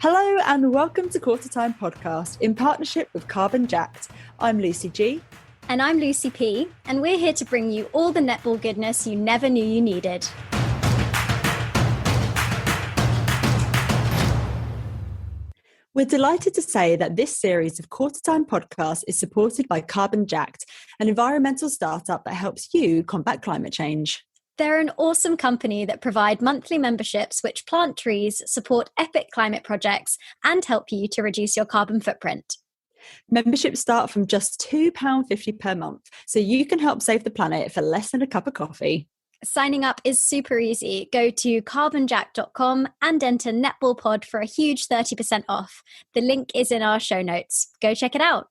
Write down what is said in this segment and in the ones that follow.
Hello and welcome to Qtr Time podcast in partnership with Carbon Jacked. I'm Lucy G. And I'm Lucy P. And we're here to bring you all the netball goodness you never knew you needed. We're delighted to say that this series of Qtr Time podcasts is supported by Carbon Jacked, an environmental startup that helps you combat climate change. They're an awesome company that provide monthly memberships which plant trees, support epic climate projects, and help you to reduce your carbon footprint. Memberships start from just £2.50 per month, so you can help save the planet for less than a cup of coffee. Signing up is super easy. Go to carbonjack.com and enter NetballPod for a huge 30% off. The link is in our show notes. Go check it out.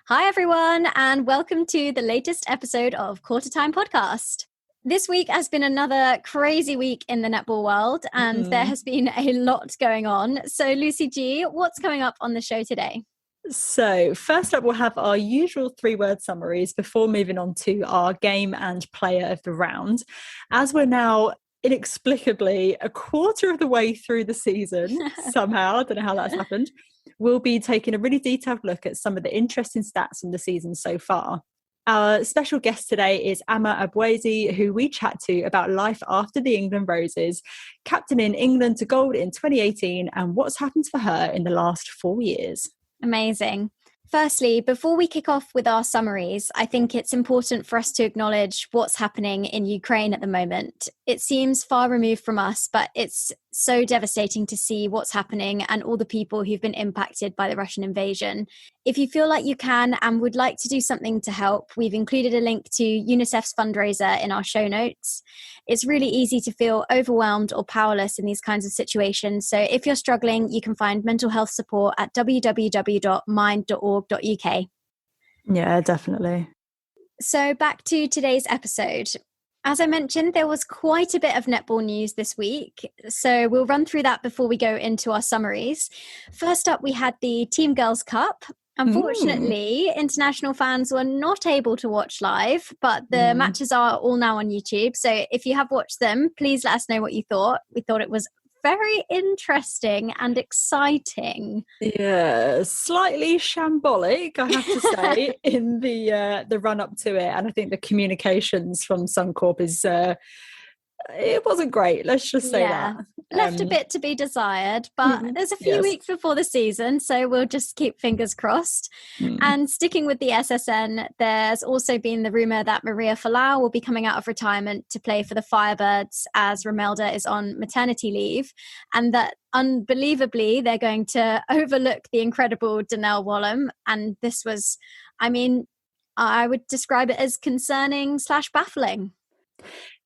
Hi, everyone, and welcome to the latest episode of Qtr Time podcast. This week has been another crazy week in the netball world, and there has been a lot going on. So, Lucy G, what's coming up on the show today? So, first up, we'll have our usual 3-word summaries before moving on to our game and player of the round. As we're now inexplicably a quarter of the way through the season, somehow, I don't know how that's happened, we'll be taking a really detailed look at some of the interesting stats from the season so far. Our special guest today is Ama Agbeze, who we chat to about life after the England Roses, captaining England to gold in 2018 and what's happened for her in the last 4 years. Amazing. Firstly, before we kick off with our summaries, I think it's important for us to acknowledge what's happening in Ukraine at the moment. It seems far removed from us, but it's so devastating to see what's happening and all the people who've been impacted by the Russian invasion. If you feel like you can and would like to do something to help, we've included a link to UNICEF's fundraiser in our show notes. It's really easy to feel overwhelmed or powerless in these kinds of situations. So if you're struggling, you can find mental health support at www.mind.org.uk. Yeah, definitely. So back to today's episode. As I mentioned, there was quite a bit of netball news this week, so we'll run through that before we go into our summaries. First up, we had the Team Girls Cup. Unfortunately, international fans were not able to watch live, but the matches are all now on YouTube. So if you have watched them, please let us know what you thought. We thought it was very interesting and exciting. Yeah, slightly shambolic, I have to say, in the run up to it. And I think the communications from Suncorp is it wasn't great. Let's just say that. Left a bit to be desired, but there's a few weeks before the season, so we'll just keep fingers crossed. And sticking with the SSN, there's also been the rumour that Maria Folau will be coming out of retirement to play for the Firebirds as Romelda is on maternity leave, and that unbelievably they're going to overlook the incredible Donnell Wallum. And this was, I mean, I would describe it as concerning / baffling.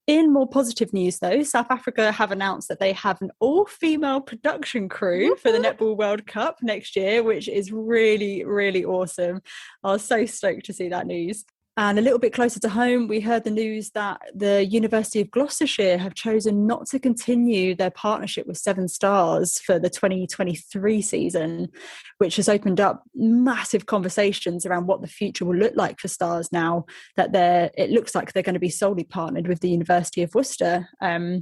In more positive news, though, South Africa have announced that they have an all-female production crew for the Netball World Cup next year, which is really, really awesome. I was so stoked to see that news. And a little bit closer to home, we heard the news that the University of Gloucestershire have chosen not to continue their partnership with Seven Stars for the 2023 season, which has opened up massive conversations around what the future will look like for Stars now that it looks like they're going to be solely partnered with the University of Worcester. Who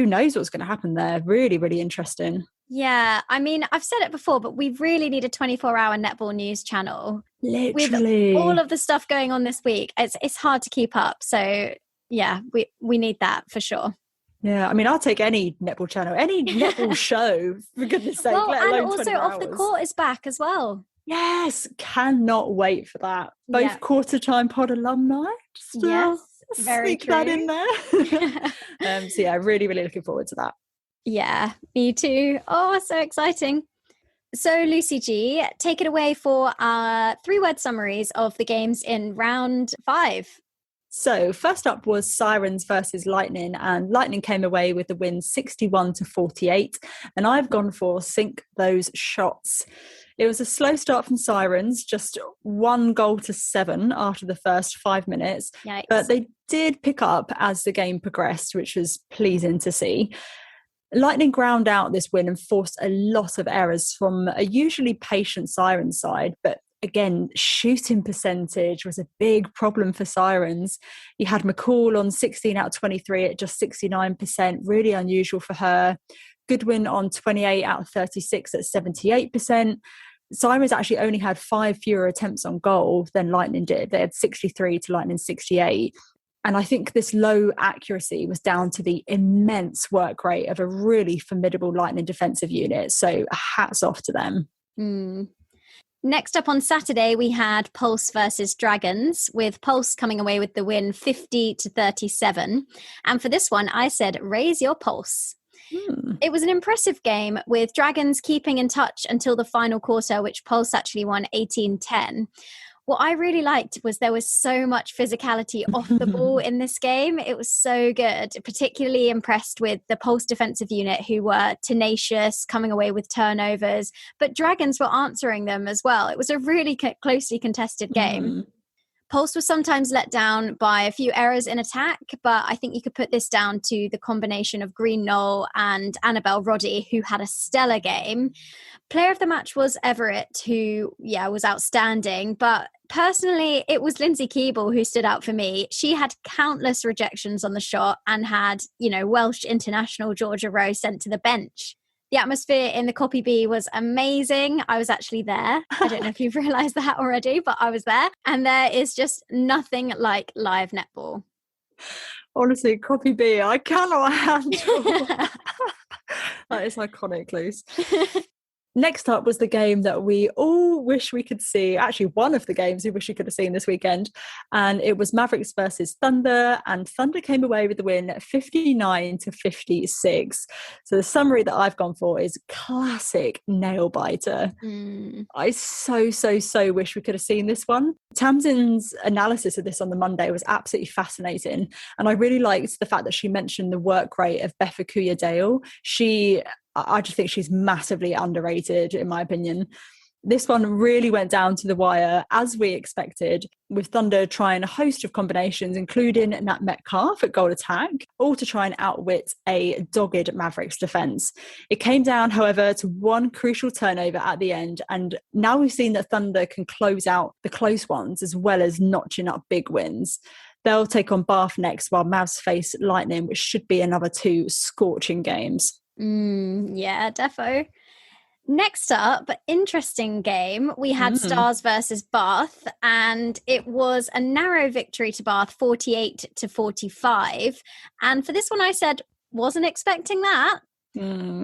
knows what's going to happen there? Really, really interesting. Yeah, I mean, I've said it before, but we really need a 24-hour netball news channel. Literally. With all of the stuff going on this week, it's hard to keep up. So, yeah, we need that for sure. Yeah, I mean, I'll take any netball channel, any netball show, for goodness sake, well, let alone and also 24 Off hours. the Court is back as well. Yes, cannot wait for that. Both Qtr Time pod alumni. Yes, very sneak true. that in there. So yeah, really, really looking forward to that. Yeah, me too. Oh, so exciting. So Lucy G, take it away for our 3-word summaries of the games in round 5. So first up was Sirens versus Lightning, and Lightning came away with the win 61-48. And I've gone for sink those shots. It was a slow start from Sirens, just 1-7 after the first 5 minutes. Yikes. But they did pick up as the game progressed, which was pleasing to see. Lightning ground out this win and forced a lot of errors from a usually patient Sirens side, but again, shooting percentage was a big problem for Sirens. You had McCall on 16 out of 23 at just 69%, really unusual for her. Goodwin on 28 out of 36 at 78%. Sirens actually only had 5 fewer attempts on goal than Lightning did. They had 63 to Lightning 68. And I think this low accuracy was down to the immense work rate of a really formidable Lightning defensive unit. So hats off to them. Next up on Saturday, we had Pulse versus Dragons, with Pulse coming away with the win 50-37. And for this one, I said, raise your pulse. It was an impressive game, with Dragons keeping in touch until the final quarter, which Pulse actually won 18-10. What I really liked was there was so much physicality off the ball in this game. It was so good, particularly impressed with the Pulse defensive unit, who were tenacious, coming away with turnovers, but Dragons were answering them as well. It was a really closely contested game. Pulse was sometimes let down by a few errors in attack, but I think you could put this down to the combination of Green Knoll and Annabelle Roddy, who had a stellar game. Player of the match was Everett, who, was outstanding. But personally, it was Lindsay Keeble who stood out for me. She had countless rejections on the shot and had, Welsh international Georgia Rowe sent to the bench. The atmosphere in the Copy B was amazing. I was actually there. I don't know if you've realised that already, but I was there. And there is just nothing like live netball. Honestly, Copy B, I cannot handle. That is iconic, Luce. Next up was the game that we all wish we could see. Actually, one of the games we wish we could have seen this weekend. And it was Mavericks versus Thunder. And Thunder came away with the win 59-56. So the summary that I've gone for is classic nail biter. I so wish we could have seen this one. Tamsin's analysis of this on the Monday was absolutely fascinating. And I really liked the fact that she mentioned the work rate of Befecuya Dale. I just think she's massively underrated, in my opinion. This one really went down to the wire, as we expected, with Thunder trying a host of combinations, including Nat Metcalf at goal attack, all to try and outwit a dogged Mavericks defence. It came down, however, to one crucial turnover at the end, and now we've seen that Thunder can close out the close ones as well as notching up big wins. They'll take on Bath next, while Mavs face Lightning, which should be another 2 scorching games. Yeah, defo. Next up, interesting game. We had Stars versus Bath, and it was a narrow victory to Bath, 48-45. And for this one, I said, wasn't expecting that.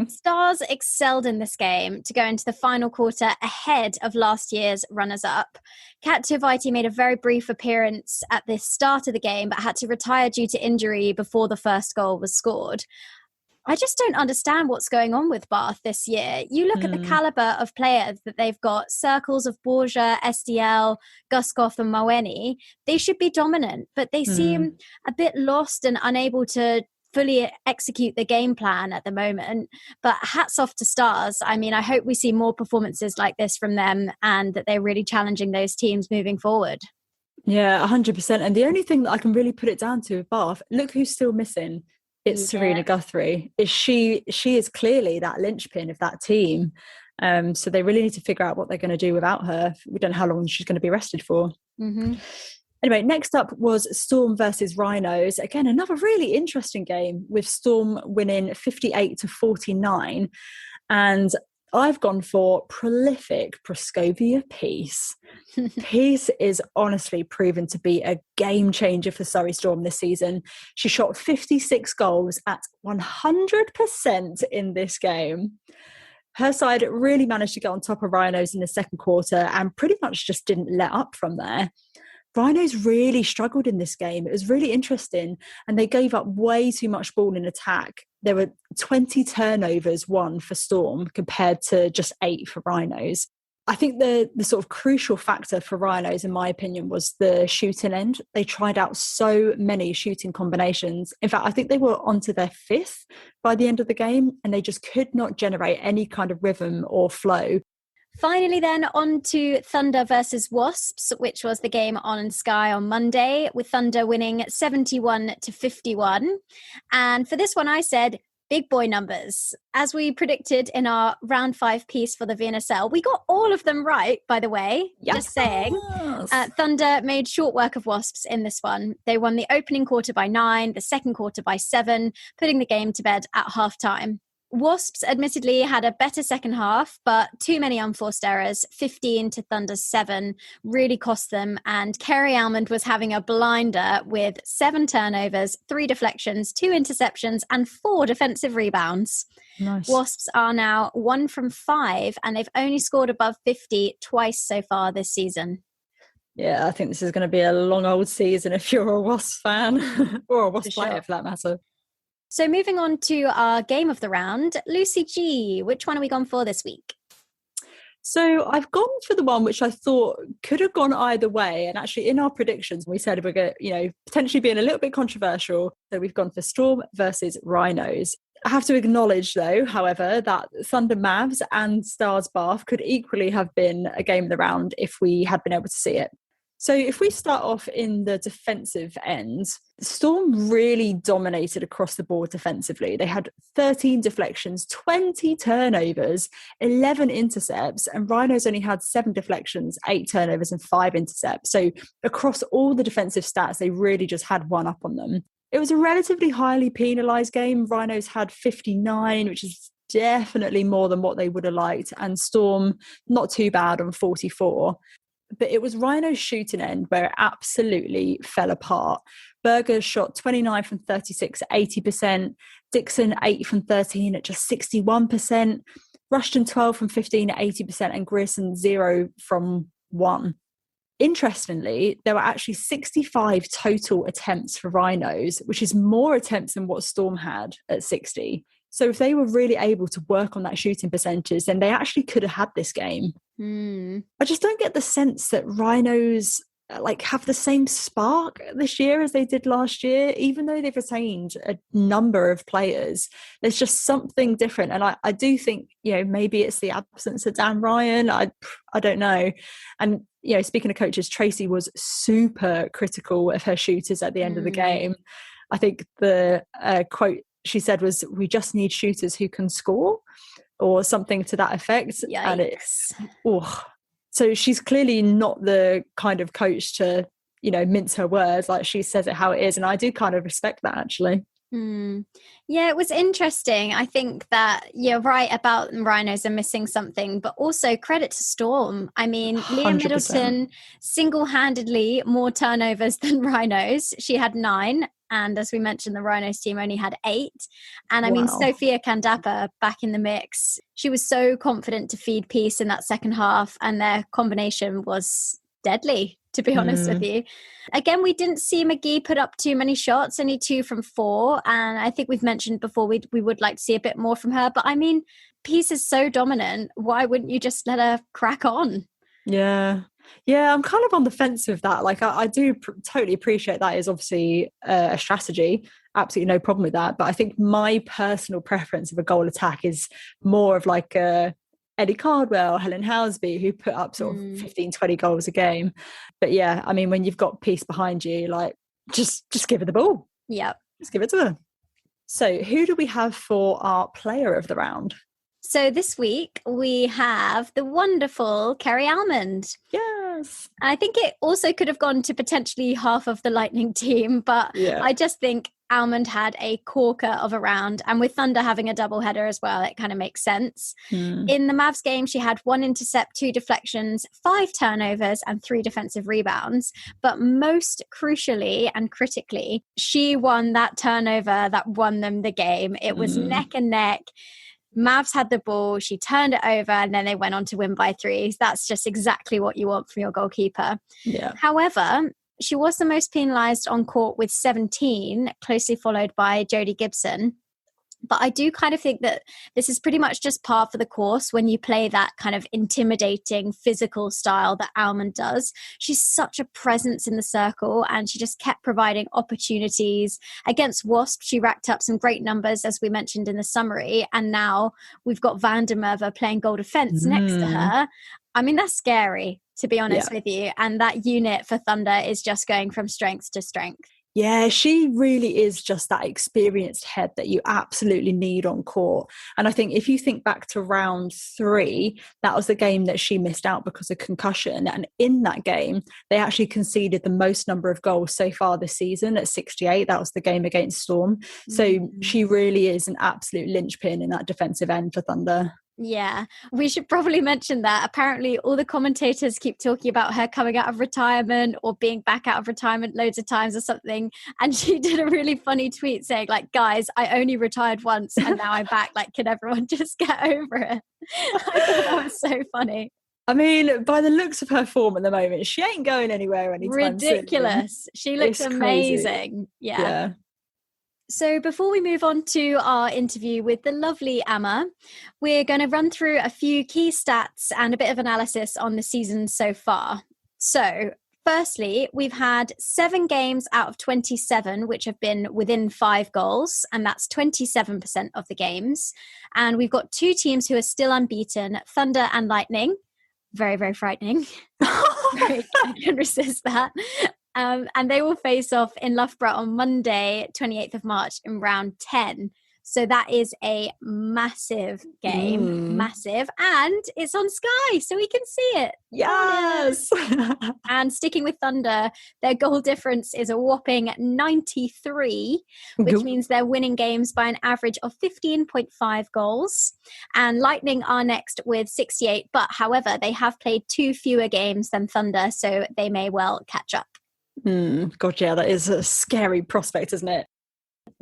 Stars excelled in this game to go into the final quarter ahead of last year's runners-up. Kat Tivaiti made a very brief appearance at the start of the game, but had to retire due to injury before the first goal was scored. I just don't understand what's going on with Bath this year. You look at the calibre of players that they've got, circles of Borja, SDL, Guskov and Maweni. They should be dominant, but they seem a bit lost and unable to fully execute the game plan at the moment. But hats off to Stars. I mean, I hope we see more performances like this from them and that they're really challenging those teams moving forward. Yeah, 100%. And the only thing that I can really put it down to with Bath, look who's still missing. It's Serena Guthrie. She is clearly that linchpin of that team. So they really need to figure out what they're going to do without her. We don't know how long she's going to be rested for. Anyway, next up was Storm versus Rhinos. Again, another really interesting game, with Storm winning 58-49. And I've gone for prolific Praskovia Peace. Peace is honestly proven to be a game changer for Surrey Storm this season. She shot 56 goals at 100% in this game. Her side really managed to get on top of Rhinos in the second quarter and pretty much just didn't let up from there. Rhinos really struggled in this game. It was really interesting, and they gave up way too much ball in attack. There were 20 turnovers won for Storm compared to just 8 for Rhinos. I think the sort of crucial factor for Rhinos, in my opinion, was the shooting end. They tried out so many shooting combinations. In fact, I think they were onto their 5th by the end of the game, and they just could not generate any kind of rhythm or flow. Finally then, on to Thunder versus Wasps, which was the game on Sky on Monday, with Thunder winning 71-51. And for this one, I said, big boy numbers. As we predicted in our round 5 piece for the VNSL, we got all of them right, by the way. Yes. Just saying. Thunder made short work of Wasps in this one. They won the opening quarter by 9, the second quarter by 7, putting the game to bed at half-time. Wasps admittedly had a better second half, but too many unforced errors, 15 to Thunder's 7, really cost them. And Kerry Almond was having a blinder with 7 turnovers, 3 deflections, 2 interceptions, and 4 defensive rebounds. Nice. Wasps are now 1 from 5, and they've only scored above 50 twice so far this season. Yeah, I think this is going to be a long old season if you're a Wasps fan, or a Wasps player for that matter. So moving on to our game of the round, Lucy G, which one are we gone for this week? So I've gone for the one which I thought could have gone either way. And actually in our predictions, we said we're going to, potentially being a little bit controversial. So we've gone for Storm versus Rhinos. I have to acknowledge, though, however, that Thunder Mavs and Stars Bath could equally have been a game of the round if we had been able to see it. So if we start off in the defensive end, Storm really dominated across the board defensively. They had 13 deflections, 20 turnovers, 11 intercepts, and Rhinos only had 7 deflections, 8 turnovers, and 5 intercepts. So across all the defensive stats, they really just had one up on them. It was a relatively highly penalised game. Rhinos had 59, which is definitely more than what they would have liked, and Storm not too bad on 44. But it was Rhino's shooting end where it absolutely fell apart. Berger shot 29 from 36 at 80%, Dixon 8 from 13 at just 61%, Rushton 12 from 15 at 80%, and Grierson 0 from 1. Interestingly, there were actually 65 total attempts for Rhinos, which is more attempts than what Storm had at 60. So if they were really able to work on that shooting percentage, then they actually could have had this game. I just don't get the sense that Rhinos have the same spark this year as they did last year, even though they've retained a number of players. There's just something different. And I do think, maybe it's the absence of Dan Ryan. I don't know. And, speaking of coaches, Tracy was super critical of her shooters at the end of the game. I think the quote she said was, "We just need shooters who can score," or something to that effect. Yikes. And it's so she's clearly not the kind of coach to mince her words. Like, she says it how it is, and I do kind of respect that, actually. Yeah, it was interesting. I think that you're right about Rhinos are missing something, but also credit to Storm. I mean, 100%. Leah Middleton single-handedly more turnovers than Rhinos. She had 9. And as we mentioned, the Rhinos team only had 8. And I mean, Sophia Kandapa back in the mix. She was so confident to feed peace in that second half, and their combination was deadly, to be honest with you. Again, we didn't see McGee put up too many shots, only 2 from 4. And I think we've mentioned before we would like to see a bit more from her. But I mean, Peace is so dominant. Why wouldn't you just let her crack on? Yeah, I'm kind of on the fence with that. Like, I do totally appreciate that is obviously a strategy. Absolutely no problem with that. But I think my personal preference of a goal attack is more of like Eddie Cardwell, Helen Housby, who put up sort of 15, 20 goals a game. But yeah, I mean, when you've got Peace behind you, like, just give her the ball. Yeah. Just give it to her. So who do we have for our player of the round? So this week we have the wonderful Kerry Almond. Yes. I think it also could have gone to potentially half of the Lightning team, but I just think Almond had a corker of a round, and with Thunder having a doubleheader as well, it kind of makes sense. In the Mavs game, she had 1 intercept, 2 deflections, 5 turnovers, and 3 defensive rebounds. But most crucially and critically, she won that turnover that won them the game. It was neck and neck. Mavs had the ball, she turned it over, and then they went on to win by 3. That's just exactly what you want from your goalkeeper. Yeah. However, she was the most penalised on court with 17, closely followed by Jodie Gibson. But I do kind of think that this is pretty much just par for the course when you play that kind of intimidating physical style that Almond does. She's such a presence in the circle, and she just kept providing opportunities. Against Wasp, she racked up some great numbers, as we mentioned in the summary. And now we've got Van der Merwe playing goal defence next to her. I mean, that's scary, to be honest with you. And that unit for Thunder is just going from strength to strength. Yeah, she really is just that experienced head that you absolutely need on court. And I think if you think back to round 3, that was the game that she missed out because of concussion. And in that game, they actually conceded the most number of goals so far this season at 68. That was the game against Storm. So she really is an absolute linchpin in that defensive end for Thunder. Yeah, we should probably mention that. Apparently, all the commentators keep talking about her coming out of retirement or being back out of retirement loads of times or something. And she did a really funny tweet saying, like, guys, I only retired once and now I'm back. Like, can everyone just get over it? I thought that was so funny. I mean, by the looks of her form at the moment, she ain't going anywhere anytime Ridiculous. soon. She looks amazing. Yeah. So before we move on to our interview with the lovely Ama, we're going to run through a few key stats and a bit of analysis on the season so far. So firstly, we've had 7 games out of 27, which have been within 5 goals, and that's 27% of the games. And we've got 2 teams who are still unbeaten, Thunder and Lightning. Very, very frightening. I can resist that. And they will face off in Loughborough on Monday, 28th of March in round 10. So that is a massive game, massive. And it's on Sky, so we can see it. Yes. And sticking with Thunder, their goal difference is a whopping 93, which means they're winning games by an average of 15.5 goals. And Lightning are next with 68, but however, they have played 2 fewer games than Thunder, so they may well catch up. God, yeah, that is a scary prospect, isn't it?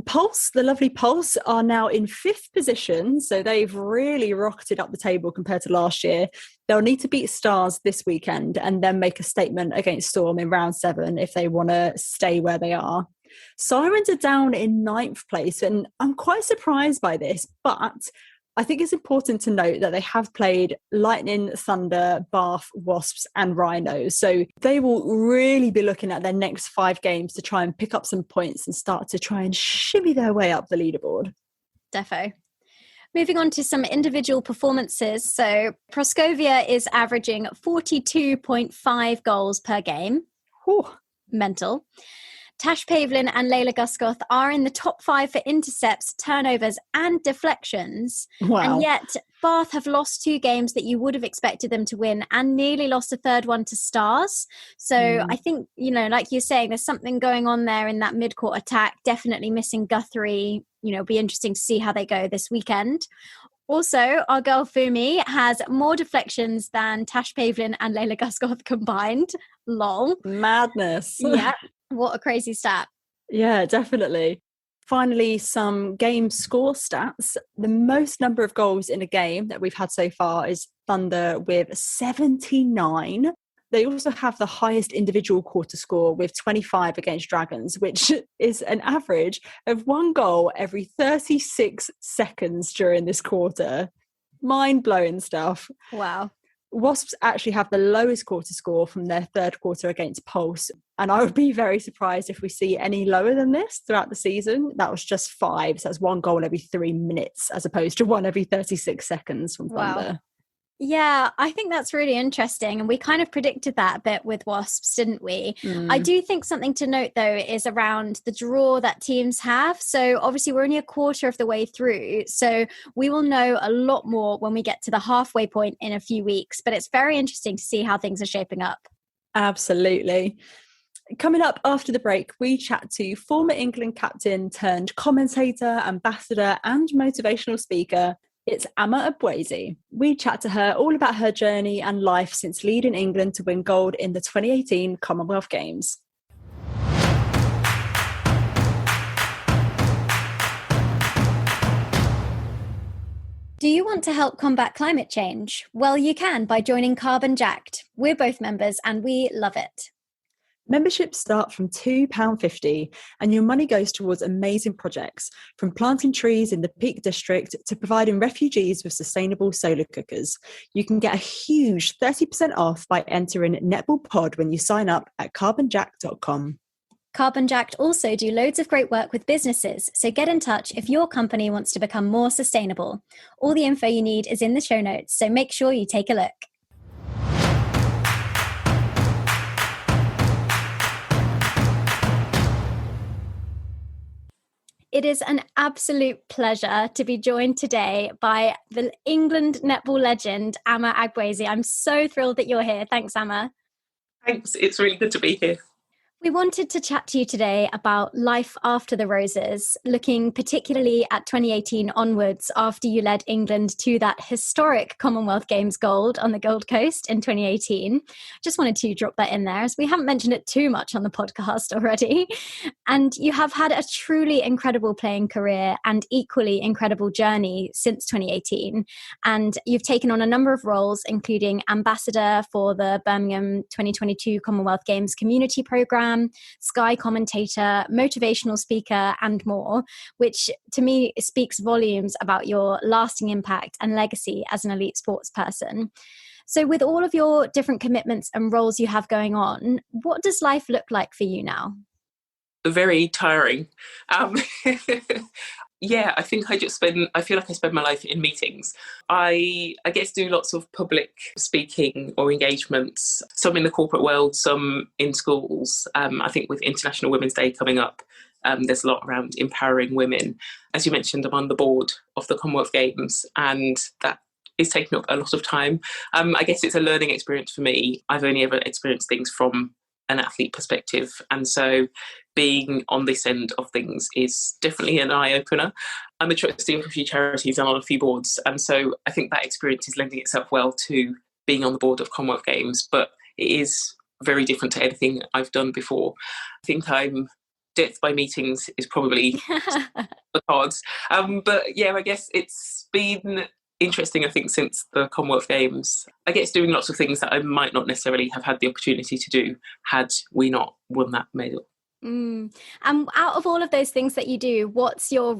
Pulse, the lovely Pulse, are now in 5th position, so they've really rocketed up the table compared to last year. They'll need to beat Stars this weekend and then make a statement against Storm in round 7 if they want to stay where they are. Sirens are down in 9th place, and I'm quite surprised by this, but I think it's important to note that they have played Lightning, Thunder, Bath, Wasps and Rhinos. So they will really be looking at their next 5 games to try and pick up some points and start to try and shimmy their way up the leaderboard. Defo. Moving on to some individual performances. So Proskovia is averaging 42.5 goals per game. Whew. Mental. Tash Pavlin and Layla Guskoth are in the top 5 for intercepts, turnovers and deflections. Wow. And yet Bath have lost 2 games that you would have expected them to win and nearly lost a third one to Stars. So I think, like you're saying, there's something going on there in that mid-court attack. Definitely missing Guthrie. It'll be interesting to see how they go this weekend. Also, our girl Fumi has more deflections than Tash Pavlin and Layla Guskoth combined. Lol. Madness. Yeah. What a crazy stat. Yeah, definitely. Finally, some game score stats. The most number of goals in a game that we've had so far is Thunder with 79. They also have the highest individual quarter score with 25 against Dragons, which is an average of 1 goal every 36 seconds during this quarter. Mind-blowing stuff. Wow. Wasps actually have the lowest quarter score from their 3rd quarter against Pulse. And I would be very surprised if we see any lower than this throughout the season. That was just 5. So that's 1 goal every 3 minutes as opposed to 1 every 36 seconds from Thunder. Wow. Yeah, I think that's really interesting. And we kind of predicted that a bit with Wasps, didn't we? I do think something to note, though, is around the draw that teams have. So obviously we're only a quarter of the way through. So we will know a lot more when we get to the halfway point in a few weeks. But it's very interesting to see how things are shaping up. Absolutely. Coming up after the break, we chat to former England captain turned commentator, ambassador and motivational speaker. It's Ama Agbeze. We chat to her all about her journey and life since leading England to win gold in the 2018 Commonwealth Games. Do you want to help combat climate change? Well, you can by joining Carbon Jacked. We're both members and we love it. Memberships start from £2.50 and your money goes towards amazing projects, from planting trees in the Peak District to providing refugees with sustainable solar cookers. You can get a huge 30% off by entering Netball Pod when you sign up at carbonjack.com. Carbon Jacked also do loads of great work with businesses, so get in touch if your company wants to become more sustainable. All the info you need is in the show notes, so make sure you take a look. It is an absolute pleasure to be joined today by the England netball legend, Ama Agbeze. I'm so thrilled that you're here. Thanks, Ama. Thanks. It's really good to be here. We wanted to chat to you today about life after the Roses, looking particularly at 2018 onwards after you led England to that historic Commonwealth Games gold on the Gold Coast in 2018. Just wanted to drop that in there as we haven't mentioned it too much on the podcast already. And you have had a truly incredible playing career and equally incredible journey since 2018. And you've taken on a number of roles, including ambassador for the Birmingham 2022 Commonwealth Games Community Programme, Sky commentator, motivational speaker, and more, which to me speaks volumes about your lasting impact and legacy as an elite sports person. So with all of your different commitments and roles you have going on, what does life look like for you now? Very tiring. Yeah, I think I feel like I spend my life in meetings. I get to do lots of public speaking or engagements, some in the corporate world, some in schools. I think with International Women's Day coming up, there's a lot around empowering women. As you mentioned, I'm on the board of the Commonwealth Games, and that is taking up a lot of time. I guess it's a learning experience for me. I've only ever experienced things from an athlete perspective, and so being on this end of things is definitely an eye-opener. I'm a trustee of a few charities and on a few boards, and so I think that experience is lending itself well to being on the board of Commonwealth Games, but it is very different to anything I've done before. I think death by meetings is probably the cards. But yeah, I guess it's been interesting, I think, since the Commonwealth Games. I guess doing lots of things that I might not necessarily have had the opportunity to do had we not won that medal. And out of all of those things that you do, what's your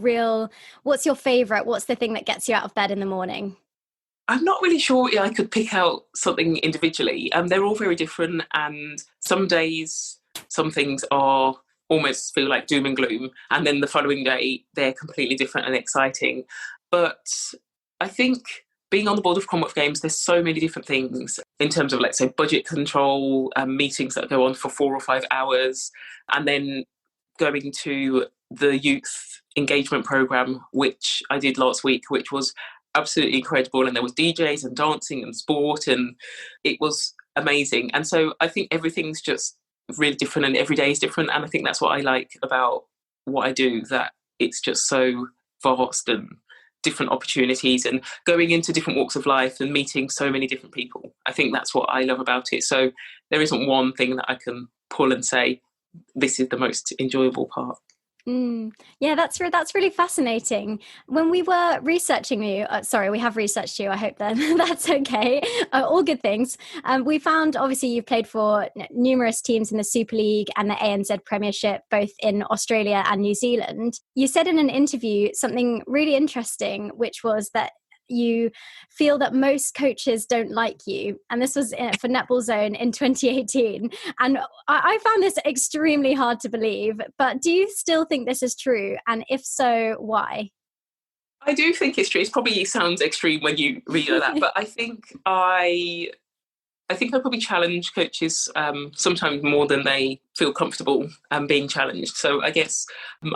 favourite? What's the thing that gets you out of bed in the morning? I'm not really sure I could pick out something individually. They're all very different, and some days, some things are almost feel like doom and gloom, and then the following day, they're completely different and exciting. But I think being on the board of Commonwealth Games, there's so many different things in terms of, let's say, budget control, meetings that go on for 4 or 5 hours, and then going to the youth engagement programme, which I did last week, which was absolutely incredible. And there was DJs and dancing and sport, and it was amazing. And so I think everything's just really different, and every day is different. And I think that's what I like about what I do, that it's just so vast and different opportunities and going into different walks of life and meeting so many different people. I think that's what I love about it. So there isn't one thing that I can pull and say, this is the most enjoyable part. Yeah, that's really fascinating. When we were researching you, we have researched you, I hope then that's okay. All good things. We found, obviously, you've played for numerous teams in the Super League and the ANZ Premiership, both in Australia and New Zealand. You said in an interview something really interesting, which was that you feel that most coaches don't like you. And this was for Netball Zone in 2018. And I found this extremely hard to believe. But do you still think this is true? And if so, why? I do think it's true. It probably sounds extreme when you read that, but I think I probably challenge coaches sometimes more than they feel comfortable being challenged. So I guess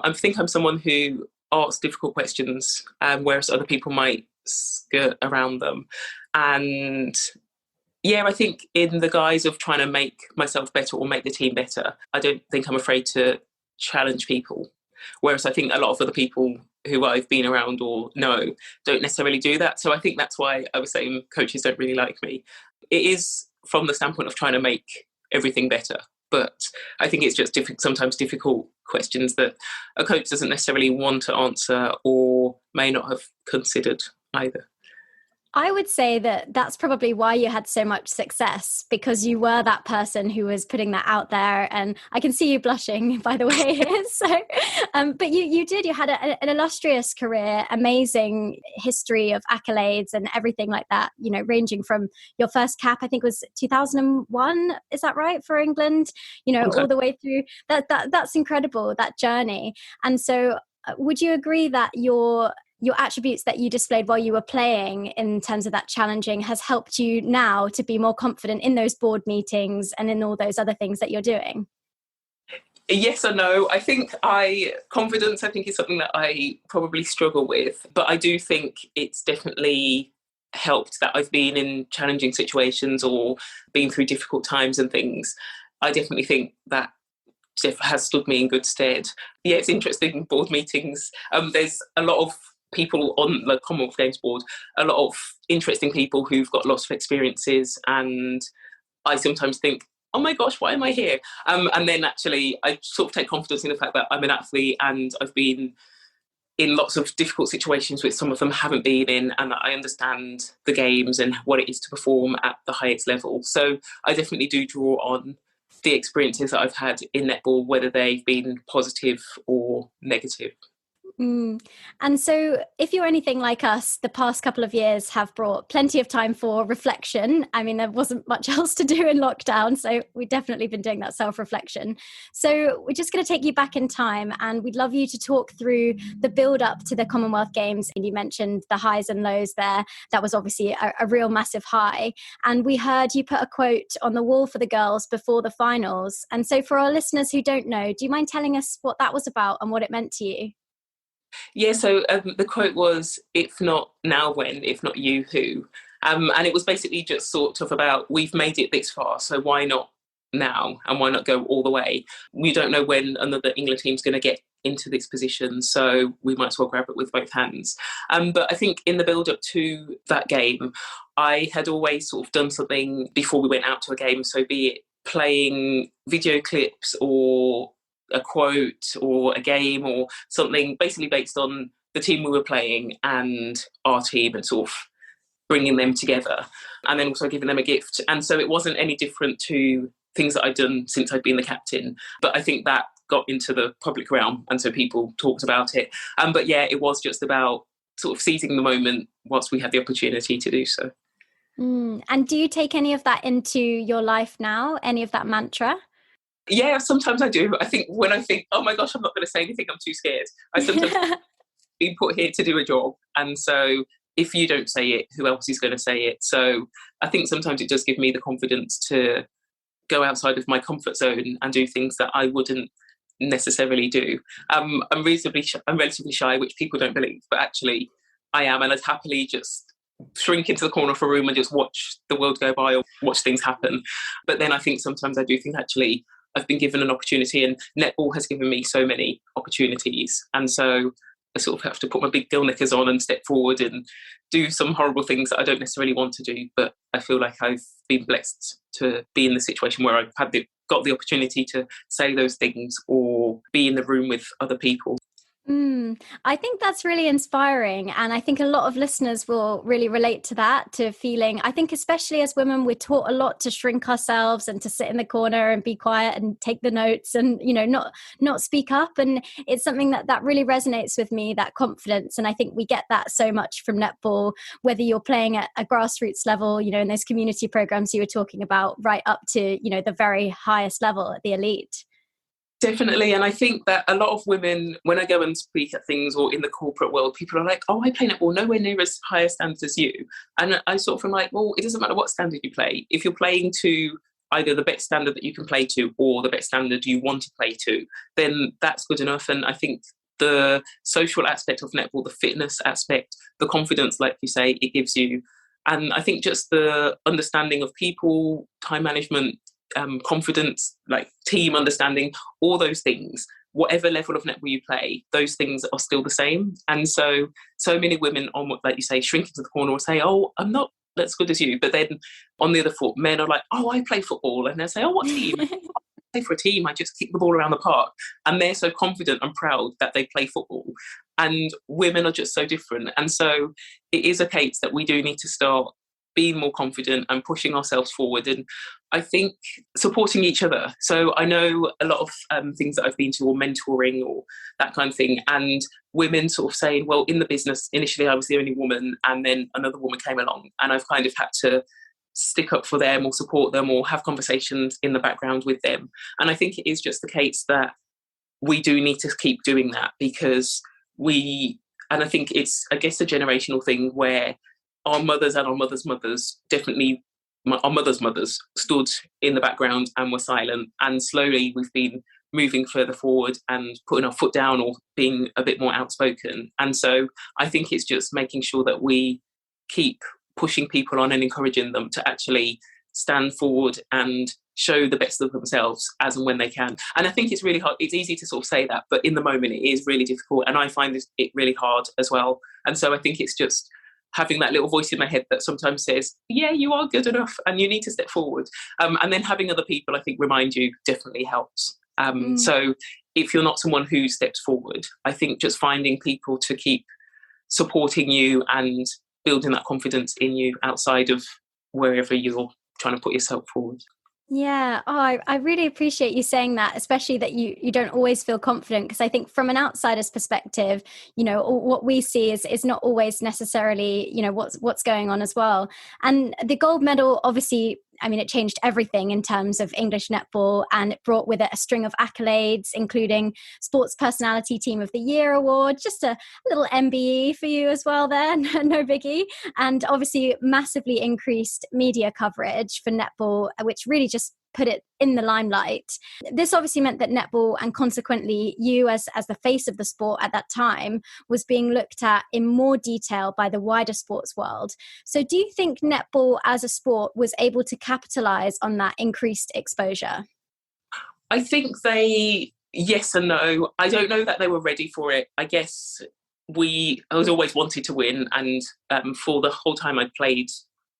I think I'm someone who asks difficult questions, whereas other people might skirt around them. And yeah, I think in the guise of trying to make myself better or make the team better, I don't think I'm afraid to challenge people. Whereas I think a lot of other people who I've been around or know don't necessarily do that. So I think that's why I was saying coaches don't really like me. It is from the standpoint of trying to make everything better. But I think it's just sometimes difficult questions that a coach doesn't necessarily want to answer or may not have considered either. I would say that that's probably why you had so much success, because you were that person who was putting that out there. And I can see you blushing, by the way. But you had an illustrious career, amazing history of accolades and everything like that, you know, ranging from your first cap, I think was 2001. Is that right, for England? You know, okay. All the way through that's incredible, that journey. And so would you agree that your attributes that you displayed while you were playing in terms of that challenging has helped you now to be more confident in those board meetings and in all those other things that you're doing? Yes or no. Confidence, I think, is something that I probably struggle with, but I do think it's definitely helped that I've been in challenging situations or been through difficult times and things. I definitely think that has stood me in good stead. Yeah, it's interesting, board meetings. There's a lot of people on the Commonwealth Games board, a lot of interesting people who've got lots of experiences, and I sometimes think, oh my gosh, why am I here? And then actually I sort of take confidence in the fact that I'm an athlete and I've been in lots of difficult situations which some of them haven't been in, and that I understand the games and what it is to perform at the highest level. So I definitely do draw on the experiences that I've had in netball, whether they've been positive or negative. And so if you're anything like us, the past couple of years have brought plenty of time for reflection. I mean, there wasn't much else to do in lockdown, so we've definitely been doing that self-reflection. So we're just going to take you back in time, and we'd love you to talk through the build up to the Commonwealth Games. And you mentioned the highs and lows there. That was obviously a real massive high. And we heard you put a quote on the wall for the girls before the finals. And so for our listeners who don't know, do you mind telling us what that was about and what it meant to you? Yeah, so the quote was, if not now, when? If not you, who? And it was basically just sort of about, we've made it this far, so why not now? And why not go all the way? We don't know when another England team's going to get into this position, so we might as well grab it with both hands. But I think in the build-up to that game, I had always sort of done something before we went out to a game, so be it playing video clips or a quote or a game or something basically based on the team we were playing and our team, and sort of bringing them together, and then also giving them a gift. And so it wasn't any different to things that I'd done since I'd been the captain, but I think that got into the public realm, and so people talked about it. But yeah, it was just about sort of seizing the moment whilst we had the opportunity to do so. And do you take any of that into your life now, any of that mantra? Yeah, sometimes I do. I think when I think, oh my gosh, I'm not going to say anything, I'm too scared. I sometimes been put here to do a job, and so if you don't say it, who else is going to say it? So I think sometimes it does give me the confidence to go outside of my comfort zone and do things that I wouldn't necessarily do. I'm relatively shy, which people don't believe, but actually I am, and I'd happily just shrink into the corner of a room and just watch the world go by or watch things happen. But then I think sometimes I do think, actually, I've been given an opportunity, and netball has given me so many opportunities. And so I sort of have to put my big girl knickers on and step forward and do some horrible things that I don't necessarily want to do. But I feel like I've been blessed to be in the situation where I've got the opportunity to say those things or be in the room with other people. I think that's really inspiring. And I think a lot of listeners will really relate to that, to feeling, I think especially as women, we're taught a lot to shrink ourselves and to sit in the corner and be quiet and take the notes and, you know, not speak up. And it's something that really resonates with me, that confidence. And I think we get that so much from netball, whether you're playing at a grassroots level, you know, in those community programs you were talking about, right up to, you know, the very highest level at the elite. Definitely. And I think that a lot of women, when I go and speak at things or in the corporate world, people are like, oh, I play netball nowhere near as high a standard as you. And I sort of am like, well, it doesn't matter what standard you play. If you're playing to either the best standard that you can play to or the best standard you want to play to, then that's good enough. And I think the social aspect of netball, the fitness aspect, the confidence, like you say, it gives you. And I think just the understanding of people, time management, confidence, like team understanding, all those things, whatever level of netball you play, those things are still the same. And so many women, on what, like you say, shrink into the corner or say, oh, I'm not as good as you. But then on the other foot, men are like, oh, I play football. And they say, oh, what team? I play for a team. I just kick the ball around the park. And they're so confident and proud that they play football. And women are just so different. And so it is a case that we do need to start being more confident and pushing ourselves forward. And I think supporting each other. So I know a lot of things that I've been to, or mentoring or that kind of thing, and women sort of saying, well, in the business, initially I was the only woman, and then another woman came along, and I've kind of had to stick up for them or support them or have conversations in the background with them. And I think it is just the case that we do need to keep doing that, because and I think it's, I guess, a generational thing where our mothers and our mothers' mothers, definitely our mothers' mothers, stood in the background and were silent. And slowly we've been moving further forward and putting our foot down or being a bit more outspoken. And so I think it's just making sure that we keep pushing people on and encouraging them to actually stand forward and show the best of themselves as and when they can. And I think it's really hard. It's easy to sort of say that, but in the moment it is really difficult. And I find it really hard as well. And so I think it's just having that little voice in my head that sometimes says, yeah, you are good enough and you need to step forward. And then having other people, I think, remind you definitely helps. So if you're not someone who steps forward, I think just finding people to keep supporting you and building that confidence in you outside of wherever you're trying to put yourself forward. Yeah, I really appreciate you saying that, especially that you don't always feel confident, because I think from an outsider's perspective, you know, what we see is not always necessarily, you know, what's going on as well. And the gold medal, obviously, I mean, it changed everything in terms of English netball, and it brought with it a string of accolades, including Sports Personality Team of the Year award, just a little MBE for you as well there, no biggie. And obviously massively increased media coverage for netball, which really just put it in the limelight. This obviously meant that netball, and consequently you as the face of the sport at that time, was being looked at in more detail by the wider sports world. So do you think netball as a sport was able to capitalize on that increased exposure? I think yes and no. I don't know that they were ready for it. I guess I was always wanted to win, and for the whole time I played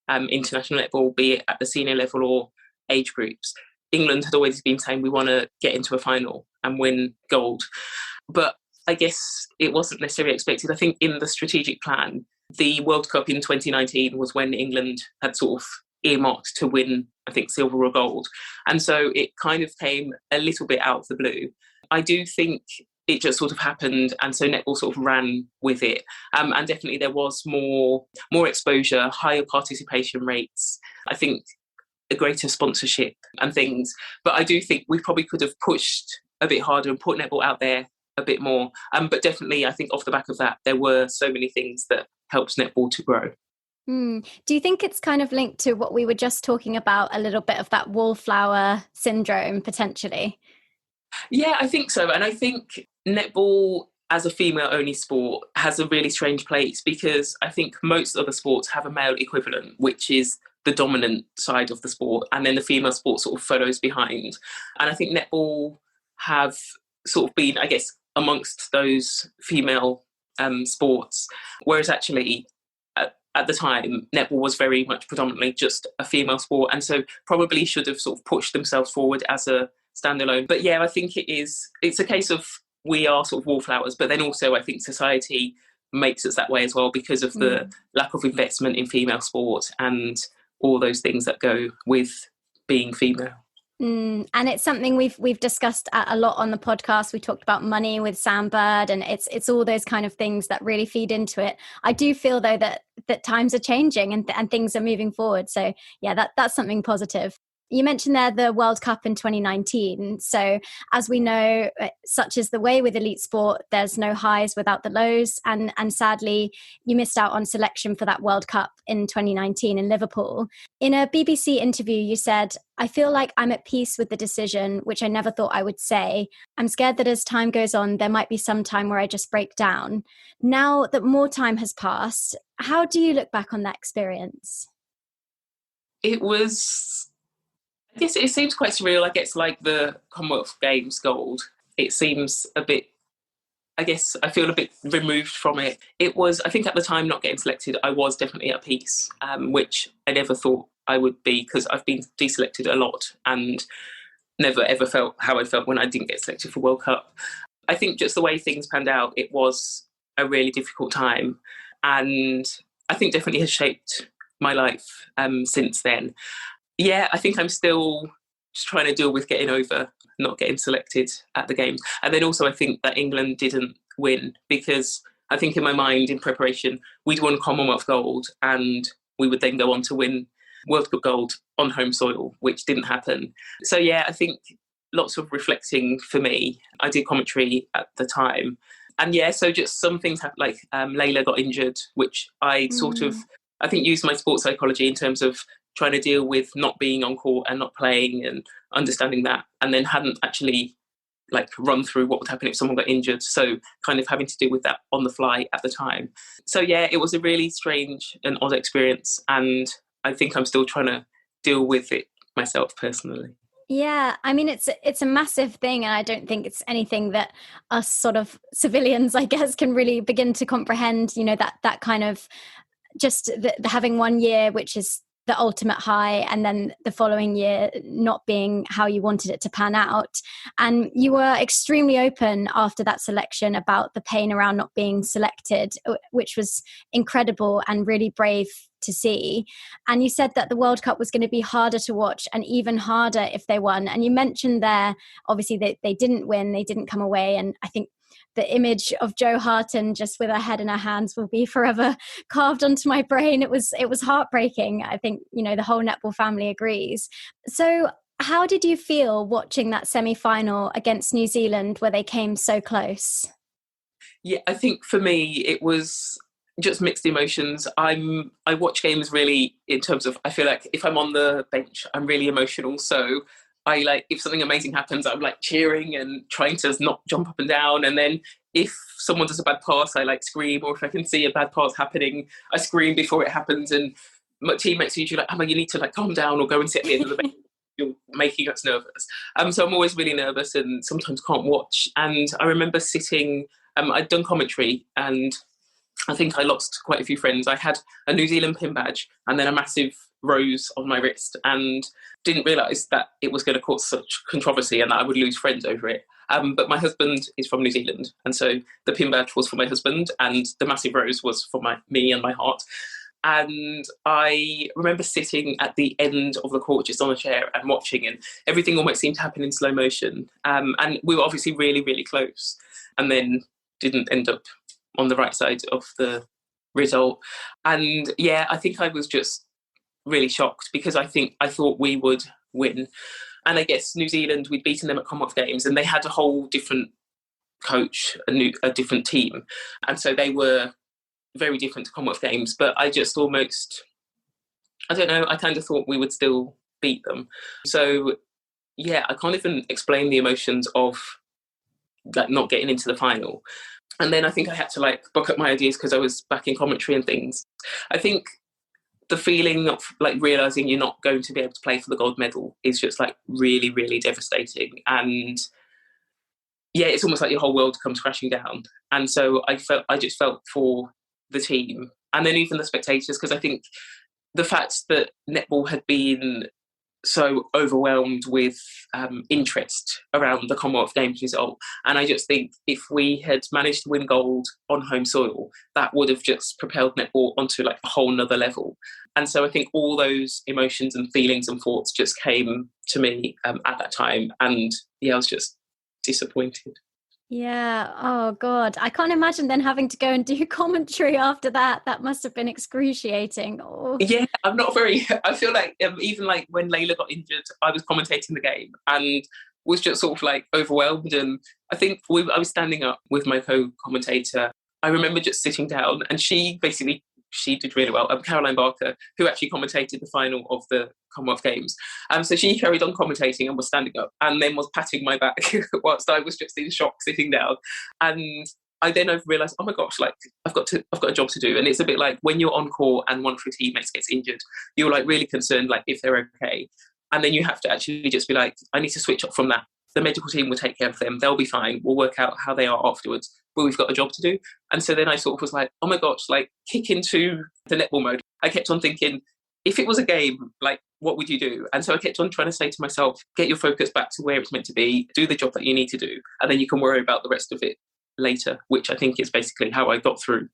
international netball, be it at the senior level or age groups, England had always been saying we want to get into a final and win gold. But I guess it wasn't necessarily expected. I think in the strategic plan, the World Cup in 2019 was when England had sort of earmarked to win, I think, silver or gold. And so it kind of came a little bit out of the blue. I do think it just sort of happened, and so netball sort of ran with it. And definitely there was more exposure, higher participation rates. I think a greater sponsorship and things. But I do think we probably could have pushed a bit harder and put netball out there a bit more. But definitely, I think off the back of that, there were so many things that helped netball to grow. Do you think it's kind of linked to what we were just talking about, a little bit of that wallflower syndrome, potentially? Yeah, I think so. And I think netball as a female-only sport has a really strange place, because I think most other sports have a male equivalent, which is the dominant side of the sport, and then the female sport sort of follows behind. And I think netball have sort of been, I guess, amongst those female sports, whereas actually at the time netball was very much predominantly just a female sport, and so probably should have sort of pushed themselves forward as a standalone. But yeah, I think it's a case of we are sort of wallflowers, but then also I think society makes us that way as well, because of the lack of investment in female sport and all those things that go with being female. And it's something we've discussed a lot on the podcast. We talked about money with Sam Bird, and it's all those kind of things that really feed into it. I do feel though that times are changing and things are moving forward. So yeah, that's something positive. You mentioned there the World Cup in 2019. So as we know, such is the way with elite sport, there's no highs without the lows. And sadly, you missed out on selection for that World Cup in 2019 in Liverpool. In a BBC interview, you said, "I feel like I'm at peace with the decision, which I never thought I would say. I'm scared that as time goes on, there might be some time where I just break down." Now that more time has passed, how do you look back on that experience? I guess it seems quite surreal. I guess like the Commonwealth Games gold, it seems a bit, I guess I feel a bit removed from it. It was, I think at the time not getting selected, I was definitely at peace, which I never thought I would be, because I've been deselected a lot and never ever felt how I felt when I didn't get selected for World Cup. I think just the way things panned out, it was a really difficult time, and I think definitely has shaped my life since then. Yeah, I think I'm still just trying to deal with getting over not getting selected at the Games. And then also I think that England didn't win, because I think in my mind, in preparation, we'd won Commonwealth gold and we would then go on to win World Cup gold on home soil, which didn't happen. So yeah, I think lots of reflecting for me. I did commentary at the time. And yeah, so just some things happened, like Layla got injured, which I sort of, I think, used my sports psychology in terms of trying to deal with not being on court and not playing and understanding that, and then hadn't actually like run through what would happen if someone got injured. So kind of having to deal with that on the fly at the time. So yeah, it was a really strange and odd experience. And I think I'm still trying to deal with it myself personally. Yeah, I mean, it's a massive thing, and I don't think it's anything that us sort of civilians, I guess, can really begin to comprehend. You know, that kind of just the having 1 year, which is the ultimate high, and then the following year not being how you wanted it to pan out. And you were extremely open after that selection about the pain around not being selected, which was incredible and really brave to see. And you said that the World Cup was going to be harder to watch and even harder if they won. And you mentioned there, obviously, they didn't win, they didn't come away. And I think the image of Jo Harton just with her head in her hands will be forever carved onto my brain. It was heartbreaking. I think, you know, the whole netball family agrees. So how did you feel watching that semi-final against New Zealand where they came so close? Yeah, I think for me, it was just mixed emotions. I watch games really in terms of, I feel like if I'm on the bench, I'm really emotional. So I like, if something amazing happens, I'm like cheering and trying to not jump up and down. And then if someone does a bad pass, I like scream, or if I can see a bad pass happening, I scream before it happens. And my teammates are usually like, Emma, you need to like calm down or go and sit at the end of the bench. You're making us nervous. So I'm always really nervous and sometimes can't watch. And I remember sitting, I'd done commentary, and I think I lost quite a few friends. I had a New Zealand pin badge and then a massive rose on my wrist, and didn't realise that it was going to cause such controversy and that I would lose friends over it. But my husband is from New Zealand, and so the pin badge was for my husband and the massive rose was for me and my heart. And I remember sitting at the end of the court just on a chair and watching, and everything almost seemed to happen in slow motion. And we were obviously really, really close, and then didn't end up on the right side of the result. And yeah, I think I was just really shocked because I thought we would win. And I guess New Zealand, we'd beaten them at Commonwealth Games and they had a whole different coach, a different team. And so they were very different to Commonwealth Games, but I just almost, I don't know, I kind of thought we would still beat them. So yeah, I can't even explain the emotions of like not getting into the final. And then I think I had to like book up my ideas because I was back in commentary and things. I think the feeling of like realising you're not going to be able to play for the gold medal is just like really, really devastating. And yeah, it's almost like your whole world comes crashing down. And so I just felt for the team and then even the spectators, because I think the fact that netball had been so overwhelmed with interest around the Commonwealth Games result. And I just think if we had managed to win gold on home soil, that would have just propelled netball onto like a whole nother level. And so I think all those emotions and feelings and thoughts just came to me at that time. And yeah, I was just disappointed. Yeah. Oh God. I can't imagine then having to go and do commentary after that. That must have been excruciating. Oh. Yeah, I feel like even like when Layla got injured, I was commentating the game and was just sort of like overwhelmed. And I think I was standing up with my co-commentator. I remember just sitting down and she did really well. Caroline Barker, who actually commentated the final of the Commonwealth Games. So she carried on commentating and was standing up and then was patting my back whilst I was just in shock sitting down. And I then realised, oh my gosh, like I've got a job to do. And it's a bit like when you're on court and one of your teammates gets injured, you're like really concerned, like if they're okay. And then you have to actually just be like, I need to switch off from that. The medical team will take care of them. They'll be fine. We'll work out how they are afterwards. But we've got a job to do. And so then I sort of was like, oh my gosh, like kick into the netball mode. I kept on thinking, if it was a game, like what would you do? And so I kept on trying to say to myself, get your focus back to where it's meant to be, do the job that you need to do, and then you can worry about the rest of it later, which I think is basically how I got through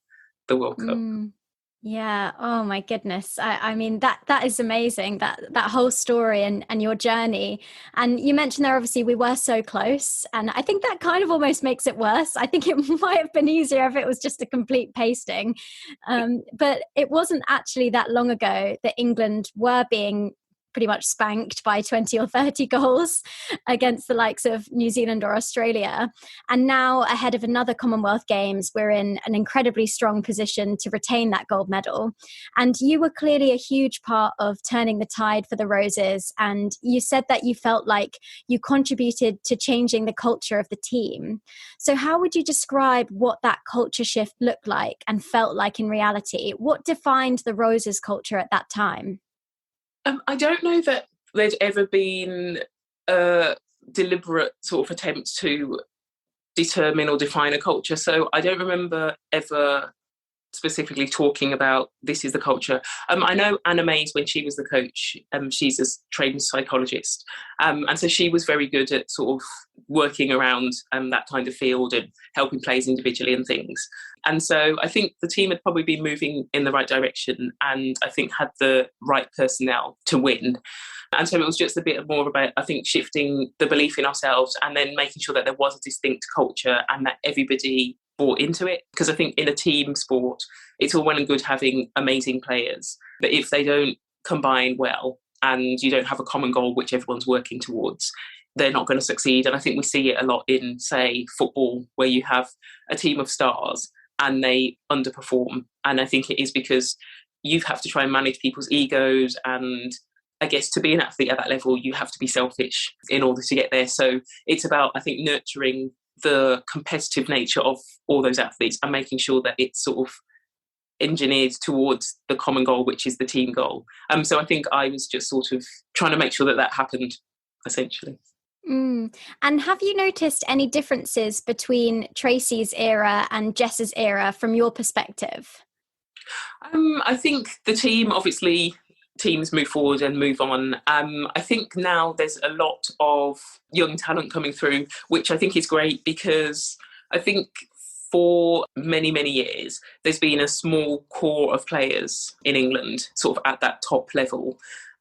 the World Cup. Yeah. Oh my goodness. I mean, that is amazing, that whole story and your journey. And you mentioned there, obviously, we were so close. And I think that kind of almost makes it worse. I think it might have been easier if it was just a complete pasting. But it wasn't actually that long ago that England were being pretty much spanked by 20 or 30 goals against the likes of New Zealand or Australia. And now, ahead of another Commonwealth Games, we're in an incredibly strong position to retain that gold medal. And you were clearly a huge part of turning the tide for the Roses. And you said that you felt like you contributed to changing the culture of the team. So how would you describe what that culture shift looked like and felt like in reality? What defined the Roses culture at that time? I don't know that there'd ever been a deliberate sort of attempt to determine or define a culture. So I don't remember ever specifically talking about this is the culture. I know Anna Mays, when she was the coach, she's a trained psychologist. And so she was very good at sort of working around that kind of field and helping players individually and things. And so I think the team had probably been moving in the right direction and I think had the right personnel to win. And so it was just a bit more about, I think, shifting the belief in ourselves and then making sure that there was a distinct culture and that everybody bought into it. Because I think in a team sport, it's all well and good having amazing players, but if they don't combine well and you don't have a common goal which everyone's working towards, they're not going to succeed. And I think we see it a lot in, say, football, where you have a team of stars and they underperform. And I think it is because you have to try and manage people's egos, and I guess to be an athlete at that level, you have to be selfish in order to get there. So it's about, I think, nurturing the competitive nature of all those athletes and making sure that it's sort of engineered towards the common goal, which is the team goal. So I think I was just sort of trying to make sure that that happened, essentially. And have you noticed any differences between Tracy's era and Jess's era from your perspective? I think the team, obviously, teams move forward and move on. I think now there's a lot of young talent coming through, which I think is great, because I think for many, many years, there's been a small core of players in England sort of at that top level.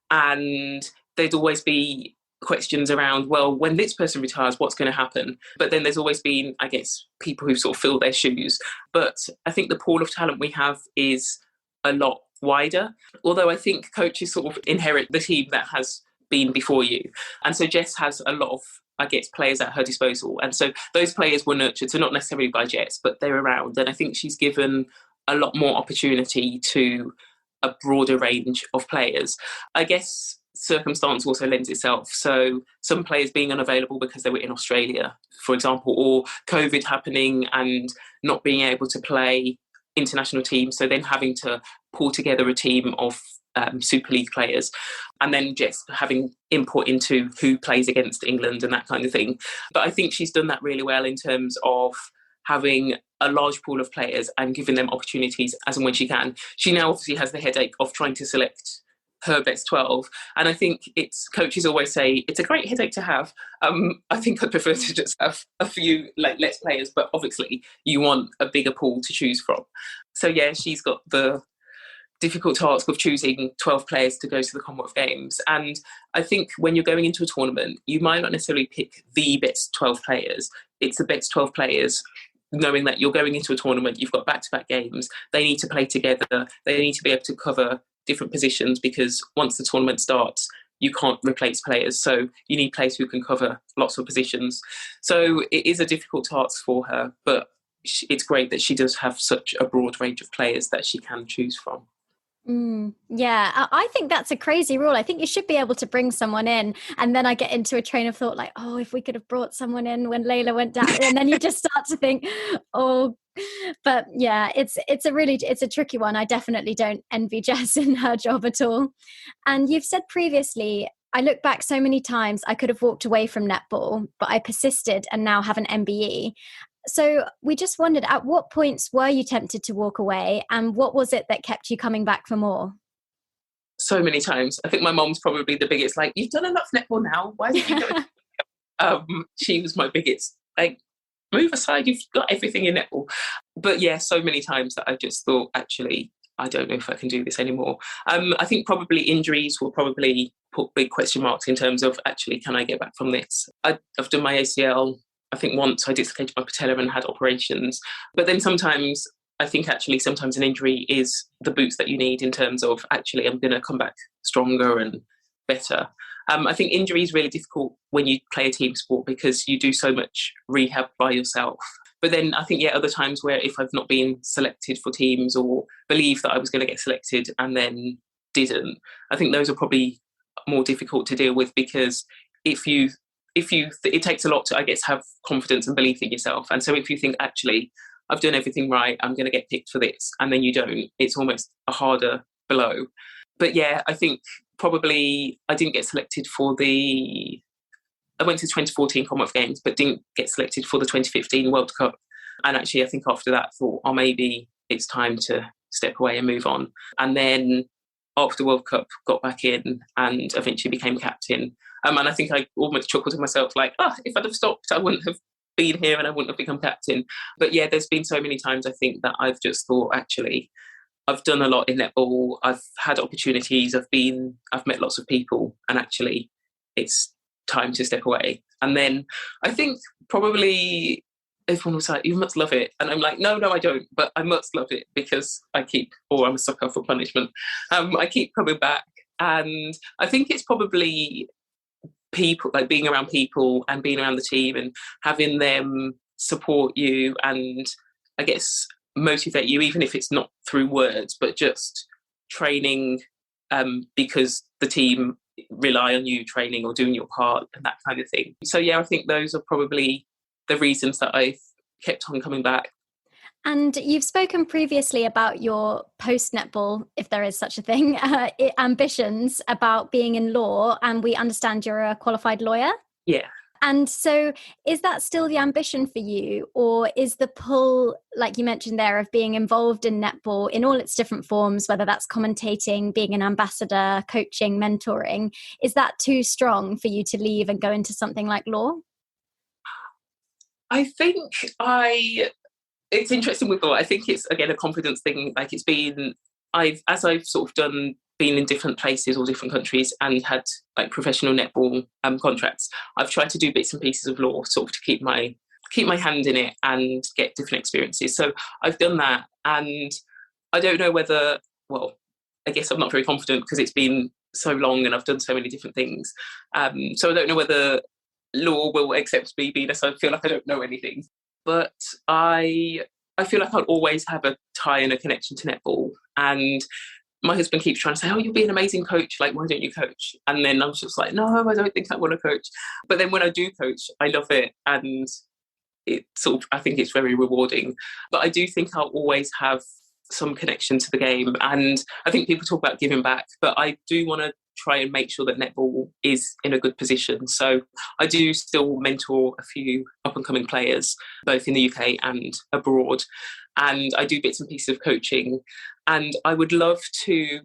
And there'd always be questions around, well, when this person retires, what's going to happen? But then there's always been, I guess, people who sort of fill their shoes. But I think the pool of talent we have is a lot wider, although I think coaches sort of inherit the team that has been before you. And so Jess has a lot of, I guess, players at her disposal. And so those players were nurtured, so not necessarily by Jess, but they're around. And I think she's given a lot more opportunity to a broader range of players. I guess circumstance also lends itself. So some players being unavailable because they were in Australia, for example, or COVID happening and not being able to play international teams, so then having to pull together a team of Super League players, and then just having input into who plays against England and that kind of thing. But I think she's done that really well in terms of having a large pool of players and giving them opportunities as and when she can. She now obviously has the headache of trying to select her best 12, and I think it's, coaches always say it's a great headache to have. I think I'd prefer to just have a few less players, but obviously you want a bigger pool to choose from. So yeah, she's got the difficult task of choosing 12 players to go to the Commonwealth Games. And I think when you're going into a tournament, you might not necessarily pick the best 12 players. It's the best 12 players knowing that you're going into a tournament, you've got back-to-back games, they need to play together, they need to be able to cover different positions, because once the tournament starts, you can't replace players. So you need players who can cover lots of positions. So it is a difficult task for her, but it's great that she does have such a broad range of players that she can choose from. Yeah, I think that's a crazy rule. I think you should be able to bring someone in, and then I get into a train of thought like, oh, if we could have brought someone in when Layla went down, and then you just start to think, oh, but yeah, it's a tricky one. I definitely don't envy Jess in her job at all. And you've said previously, I look back so many times I could have walked away from netball, but I persisted and now have an MBE. So we just wondered, at what points were you tempted to walk away, and what was it that kept you coming back for more? So many times. I think my mom's probably the biggest, like, you've done enough netball now, why did you go? She was my biggest, like, move aside, you've got everything in netball. But yeah, so many times that I just thought, actually, I don't know if I can do this anymore. I think probably injuries will probably put big question marks in terms of, actually, can I get back from this? I've done my ACL. I think once I dislocated my patella and had operations. But then sometimes, I think actually sometimes an injury is the boost that you need in terms of, actually, I'm going to come back stronger and better. I think injury is really difficult when you play a team sport because you do so much rehab by yourself. But then I think, other times where if I've not been selected for teams or believed that I was going to get selected and then didn't, I think those are probably more difficult to deal with, because it takes a lot to, I guess, have confidence and belief in yourself. And so if you think, actually, I've done everything right, I'm going to get picked for this, and then you don't, it's almost a harder blow. But I think probably I didn't get selected for I went to the 2014 Commonwealth Games, but didn't get selected for the 2015 World Cup. And actually, I think after that, I thought, maybe it's time to step away and move on. And then after the World Cup, got back in and eventually became captain. And I think I almost chuckled to myself, like, if I'd have stopped, I wouldn't have been here and I wouldn't have become captain. But there's been so many times, I think, that I've just thought, actually, I've done a lot in netball. I've had opportunities. I've met lots of people, and actually, it's time to step away. And then I think probably everyone was like, you must love it. And I'm like, no, I don't, but I must love it because I'm a sucker for punishment. I keep coming back. And I think it's probably people, like being around people and being around the team and having them support you and, I guess, motivate you, even if it's not through words, but just training because the team rely on you training or doing your part and that kind of thing. So I think those are probably the reasons that I've kept on coming back. And you've spoken previously about your post-netball, if there is such a thing, ambitions about being in law, and we understand you're a qualified lawyer. Yeah. And so is that still the ambition for you, or is the pull, like you mentioned there, of being involved in netball in all its different forms, whether that's commentating, being an ambassador, coaching, mentoring, is that too strong for you to leave and go into something like law? I think it's interesting with law. I think it's, again, a confidence thing. Like I've sort of been in different places or different countries and had like professional netball contracts, I've tried to do bits and pieces of law sort of to keep my hand in it and get different experiences. So I've done that, and I don't know whether, I guess I'm not very confident because it's been so long and I've done so many different things. So I don't know whether law will accept me being I feel like I don't know anything. But I feel like I'll always have a tie and a connection to netball. And my husband keeps trying to say, you'll be an amazing coach, like, why don't you coach? And then I'm just like, no, I don't think I want to coach. But then when I do coach, I love it, and I think it's very rewarding. But I do think I'll always have some connection to the game. And I think people talk about giving back, but I do want to try and make sure that netball is in a good position. So I do still mentor a few up-and-coming players, both in the UK and abroad. And I do bits and pieces of coaching. And I would love to,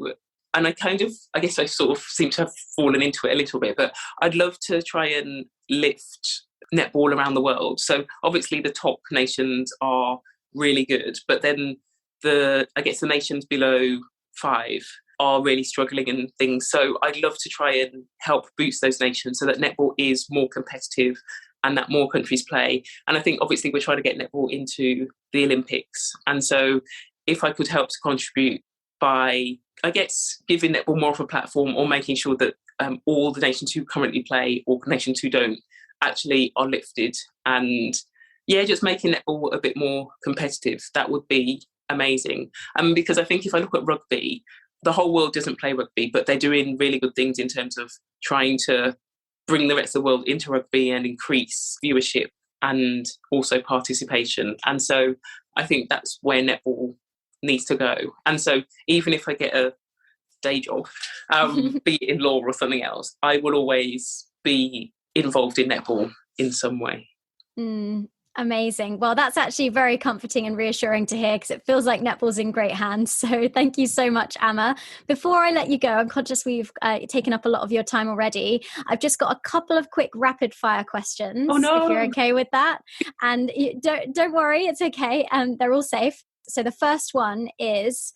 and I guess I sort of seem to have fallen into it a little bit, but I'd love to try and lift netball around the world. So obviously the top nations are really good, but then the nations below 5 are really struggling in things. So I'd love to try and help boost those nations so that netball is more competitive and that more countries play. And I think obviously we're trying to get netball into the Olympics. And so if I could help to contribute by, I guess, giving netball more of a platform, or making sure that all the nations who currently play or nations who don't actually are lifted, and just making netball a bit more competitive, that would be amazing. Because I think if I look at rugby, the whole world doesn't play rugby, but they're doing really good things in terms of trying to bring the rest of the world into rugby and increase viewership and also participation. And so I think that's where netball needs to go. And so even if I get a day job, be it in law or something else, I will always be involved in netball in some way. Amazing. Well, that's actually very comforting and reassuring to hear, because it feels like netball's in great hands. So thank you so much, Ama. Before I let you go, I'm conscious we've taken up a lot of your time already. I've just got a couple of quick rapid fire questions, if you're okay with that. And don't worry, it's okay. They're all safe. So the first one is,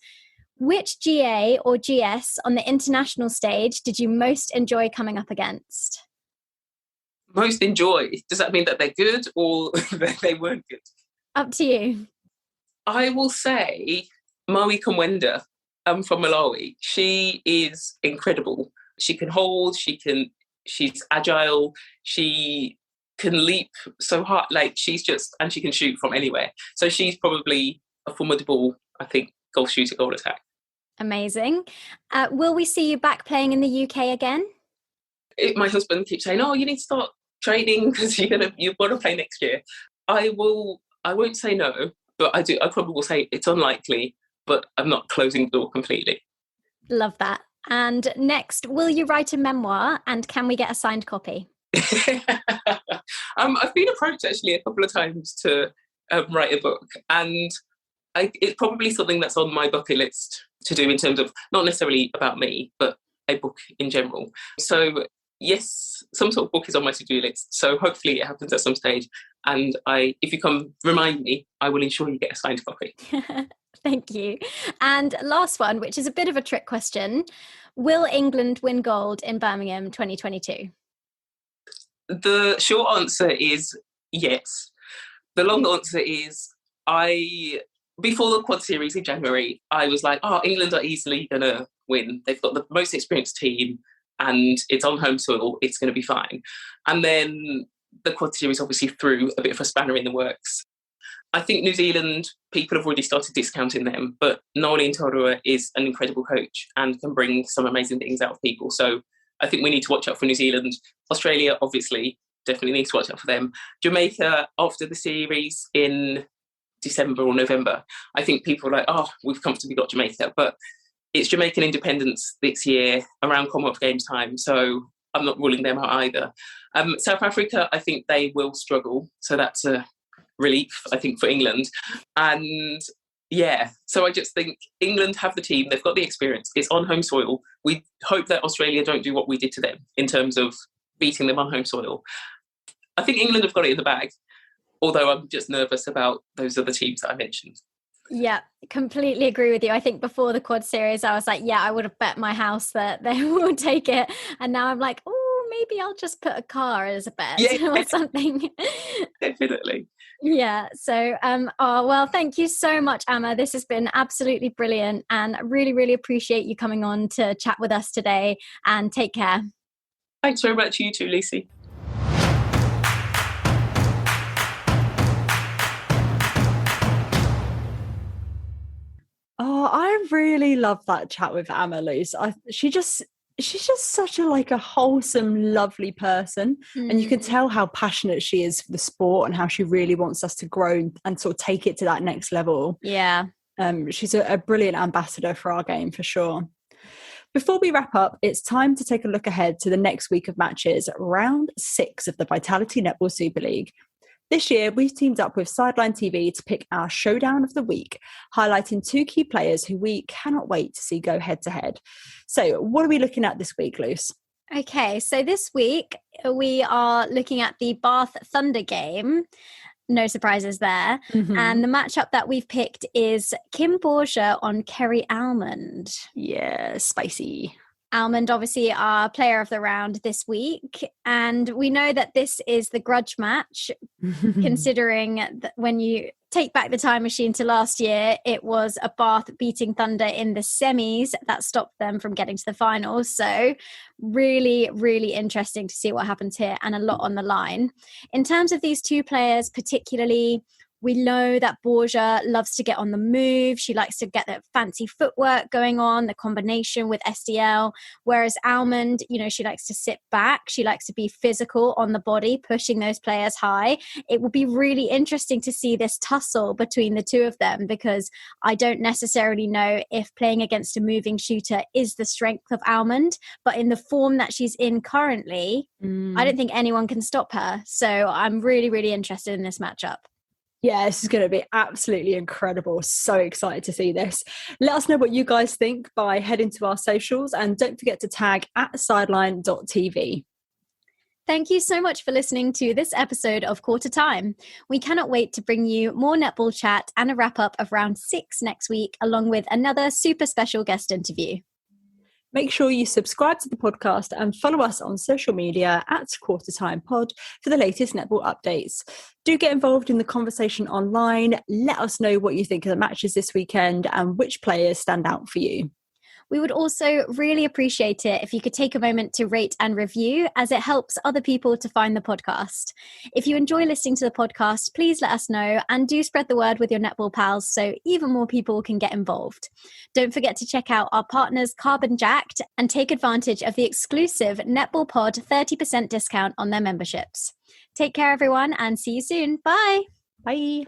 which GA or GS on the international stage did you most enjoy coming up against? Most enjoy? Does that mean that they're good or that they weren't good? Up to you. I will say Moe Kamwenda from Malawi. She is incredible. She can hold, she's agile, she can leap so hard, like and she can shoot from anywhere. So she's probably a formidable, I think, goal shooter, goal attack. Amazing. Will we see you back playing in the UK again? My husband keeps saying, "Oh, you need to start training because you want to play next year." I won't say no, but I probably will say it's unlikely, but I'm not closing the door completely. Love that. And next, will you write a memoir, and can we get a signed copy? I've been approached actually a couple of times to write a book, and it's probably something that's on my bucket list to do, in terms of not necessarily about me, but a book in general. So yes, some sort of book is on my to-do list. So hopefully it happens at some stage. And if you come remind me, I will ensure you get a signed copy. Thank you. And last one, which is a bit of a trick question. Will England win gold in Birmingham 2022? The short answer is yes. The long answer is before the quad series in January, I was like, England are easily going to win. They've got the most experienced team and it's on home soil. It's going to be fine. And then the quad series obviously threw a bit of a spanner in the works. I think New Zealand, people have already started discounting them, but Noni Ntorua is an incredible coach and can bring some amazing things out of people. So I think we need to watch out for New Zealand. Australia, obviously, definitely need to watch out for them. Jamaica, after the series in December or November, I think people are like, we've comfortably got Jamaica. But it's Jamaican independence this year around Commonwealth Games time, so I'm not ruling them out either. South Africa, I think they will struggle. So that's a relief, I think, for England. And yeah, so I just think England have the team, they've got the experience, it's on home soil. We hope that Australia don't do what we did to them in terms of beating them on home soil. I think England have got it in the bag, although I'm just nervous about those other teams that I mentioned. Yeah, completely agree with you. I think before the quad series, I was like, yeah, I would have bet my house that they would take it. And now I'm like, maybe I'll just put a car as a bet or something. Definitely. Yeah. So, well, thank you so much, Ama. This has been absolutely brilliant. And I really, really appreciate you coming on to chat with us today, and take care. Thanks very much. You too, Lucy. Oh, I really love that chat with Ama, Luce. She's just such a wholesome, lovely person. And you can tell how passionate she is for the sport and how she really wants us to grow and sort of take it to that next level. Yeah. She's a brilliant ambassador for our game, for sure. Before we wrap up, it's time to take a look ahead to the next week of matches, round 6 of the Vitality Netball Superleague. This year, we've teamed up with Sideline TV to pick our showdown of the week, highlighting 2 key players who we cannot wait to see go head-to-head. So what are we looking at this week, Luce? Okay, so this week we are looking at the Bath Thunder game. No surprises there. Mm-hmm. And the matchup that we've picked is Kim Borgia on Kerry Almond. Yeah, spicy. Almond, obviously, our player of the round this week. And we know that this is the grudge match, considering that when you take back the time machine to last year, it was a Bath beating Thunder in the semis that stopped them from getting to the finals. So really, really interesting to see what happens here, and a lot on the line. In terms of these 2 players particularly, we know that Borgia loves to get on the move. She likes to get that fancy footwork going on, the combination with SDL. Whereas Almond, she likes to sit back. She likes to be physical on the body, pushing those players high. It will be really interesting to see this tussle between the 2 of them, because I don't necessarily know if playing against a moving shooter is the strength of Almond. But in the form that she's in currently, I don't think anyone can stop her. So I'm really, really interested in this matchup. Yeah, this is going to be absolutely incredible. So excited to see this. Let us know what you guys think by heading to our socials, and don't forget to tag @sideline.tv. Thank you so much for listening to this episode of Qtr Time. We cannot wait to bring you more netball chat and a wrap up of round 6 next week, along with another super special guest interview. Make sure you subscribe to the podcast and follow us on social media @Qtr Time Pod for the latest netball updates. Do get involved in the conversation online. Let us know what you think of the matches this weekend and which players stand out for you. We would also really appreciate it if you could take a moment to rate and review, as it helps other people to find the podcast. If you enjoy listening to the podcast, please let us know and do spread the word with your netball pals so even more people can get involved. Don't forget to check out our partners Carbon Jacked and take advantage of the exclusive Netball Pod 30% discount on their memberships. Take care, everyone, and see you soon. Bye. Bye.